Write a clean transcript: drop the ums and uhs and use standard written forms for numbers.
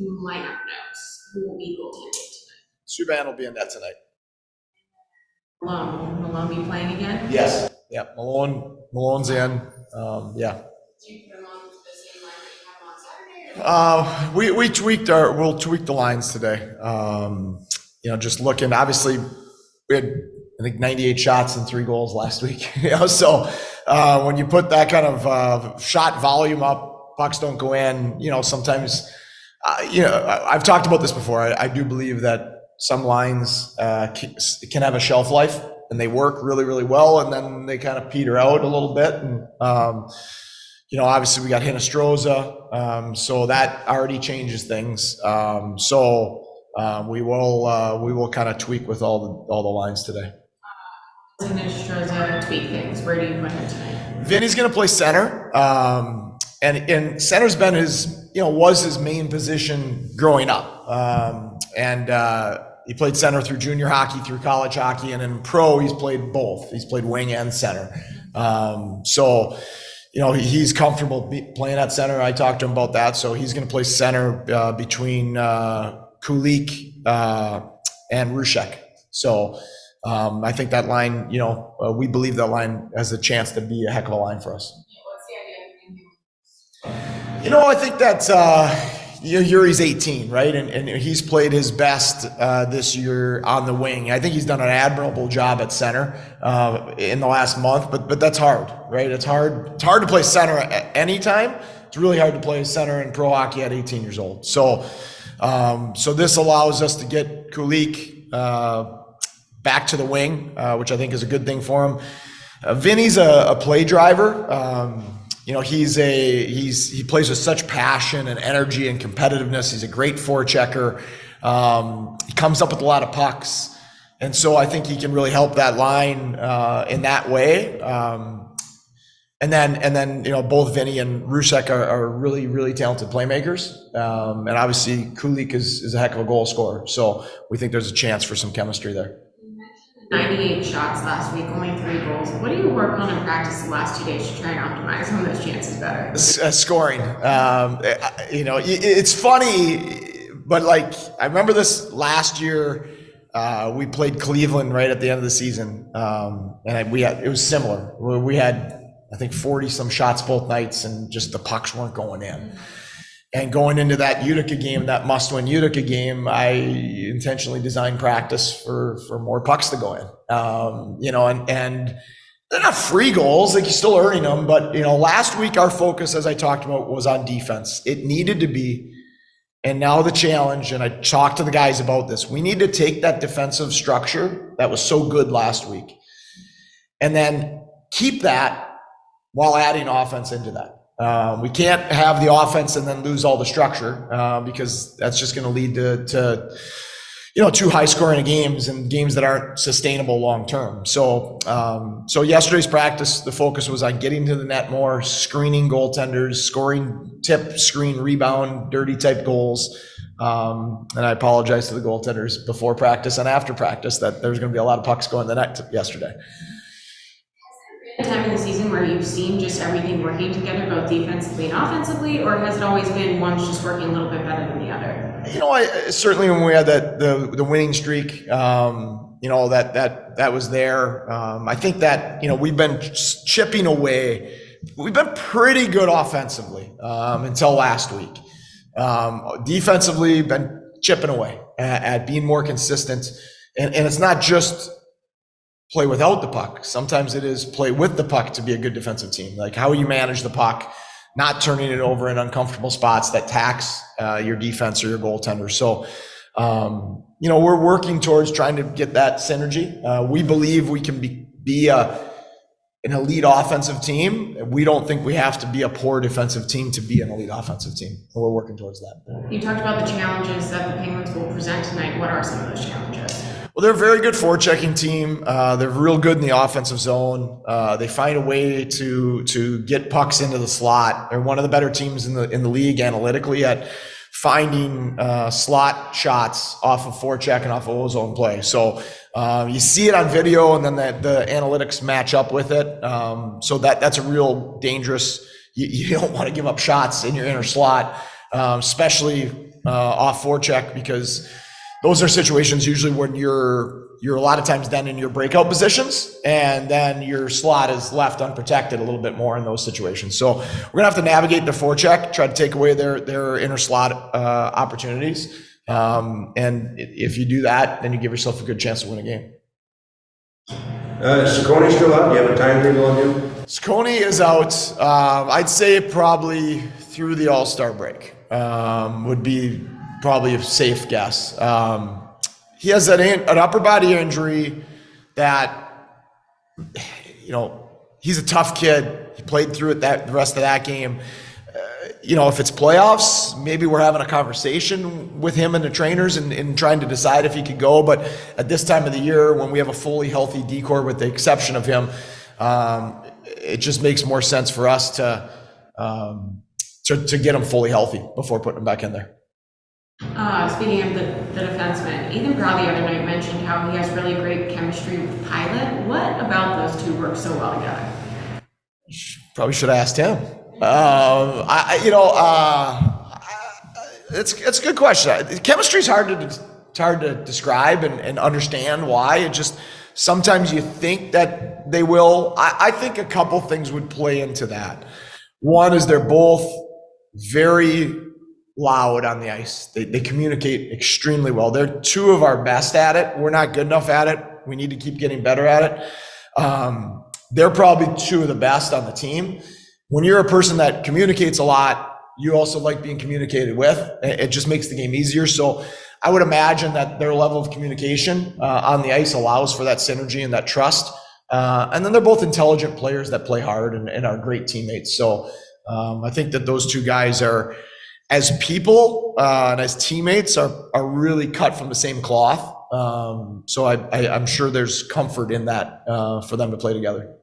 Lineup notes. Who will be goaltending Subban will be in net tonight. tonight? Malone be playing again? Yes. Yeah. Malone's in. Yeah. Do you put him on the same line that you have on Saturday? We'll tweak the lines today. Just looking, obviously we had, I think 98 shots and 3 goals last week. So when you put that kind of shot volume up, pucks don't go in, sometimes, I've talked about this before. I do believe that some lines can have a shelf life and they work really, really well. And then they kind of peter out a little bit. And, obviously we got Hinostroza, so that already changes things. We will kind of tweak with all the lines today. Hinostroza tweak things. Where do you put him tonight? Vinny's going to play center, and center's been was his main position growing up, he played center through junior hockey, through college hockey, and in pro he's played both. He's played wing and center, he's comfortable playing at center. I talked to him about that, so he's going to play center between Kulik and Ruchek. So I think that line, we believe that line has a chance to be a heck of a line for us. What's the idea of him? I think that Yuri's 18, right? And he's played his best this year on the wing. I think he's done an admirable job at center in the last month, but that's hard, right? It's hard to play center at any time. It's really hard to play center in pro hockey at 18 years old. So this allows us to get Kulik back to the wing, which I think is a good thing for him. Vinny's a play driver. He plays with such passion and energy and competitiveness. He's a great forechecker. He comes up with a lot of pucks, and so I think he can really help that line in that way. And then both Vinny and Ruchek are really, really talented playmakers. And obviously Kulik is a heck of a goal scorer. So we think there's a chance for some chemistry there. 98 shots last week, only 3 goals. What do you work on in practice the last 2 days to try and optimize on those chances better? Scoring. It's funny, but I remember this last year. We played Cleveland right at the end of the season, and it was similar. We had, I think, 40 some shots both nights, and just the pucks weren't going in. And going into that Utica game, that must-win Utica game, I intentionally designed practice for more pucks to go in. And they're not free goals, you're still earning them. But last week our focus, as I talked about, was on defense. It needed to be, and now the challenge. And I talked to the guys about this. We need to take that defensive structure that was so good last week, and then keep that while adding offense into that. We can't have the offense and then lose all the structure because that's just going to lead to too high scoring games and games that aren't sustainable long term. So yesterday's practice, the focus was on getting to the net more, screening goaltenders, scoring tip, screen, rebound, dirty type goals. And I apologize to the goaltenders before practice and after practice that there's going to be a lot of pucks going the net yesterday. Time in the season where you've seen just everything working together, both defensively and offensively, or has it always been one's just working a little bit better than the other? I certainly, when we had the winning streak, that was there. I think that we've been chipping away. We've been pretty good offensively until last week. Defensively, been chipping away at being more consistent, and it's not just play without the puck. Sometimes it is play with the puck to be a good defensive team. Like how you manage the puck, not turning it over in uncomfortable spots that tax your defense or your goaltender. So, we're working towards trying to get that synergy. We believe we can be an elite offensive team. We don't think we have to be a poor defensive team to be an elite offensive team. And we're working towards that. You talked about the challenges that the Penguins will present tonight. What are some of those challenges? Well, they're a very good forechecking team. They're real good in the offensive zone. They find a way to get pucks into the slot. They're one of the better teams in the league analytically at finding slot shots off of forecheck and off of ozone play. So you see it on video, and then the analytics match up with it. So that's a real dangerous. You don't want to give up shots in your inner slot. especially off forecheck, because those are situations usually when you're a lot of times then in your breakout positions, and then your slot is left unprotected a little bit more in those situations. So we're gonna have to navigate the forecheck, try to take away their inner slot opportunities. And if you do that, then you give yourself a good chance to win a game. Is Ciccone still out? Do you have a time period on him? Ciccone is out. I'd say probably through the All-Star break would be probably a safe guess. He has an upper body injury that, he's a tough kid. He played through it the rest of that game. If it's playoffs, maybe we're having a conversation with him and the trainers and trying to decide if he could go. But at this time of the year, when we have a fully healthy decor with the exception of him, it just makes more sense for us to get him fully healthy before putting him back in there. Speaking of the defenseman, Ethan Brown the other night mentioned how he has really great chemistry with Pilot. What about those two work so well together? Probably should have asked him. It's a good question. Chemistry is hard to describe and understand why. It just sometimes you think that they will. I think a couple things would play into that. One is they're both very loud on the ice. They communicate extremely well. They're two of our best at it. We're not good enough at it. We need to keep getting better at it. They're probably two of the best on the team. When you're a person that communicates a lot, you also like being communicated with. It just makes the game easier. So I would imagine that their level of communication on the ice allows for that synergy and that trust. And then they're both intelligent players that play hard and are great teammates. So I think that those two guys are, as people and as teammates, are really cut from the same cloth. So I'm sure there's comfort in that for them to play together.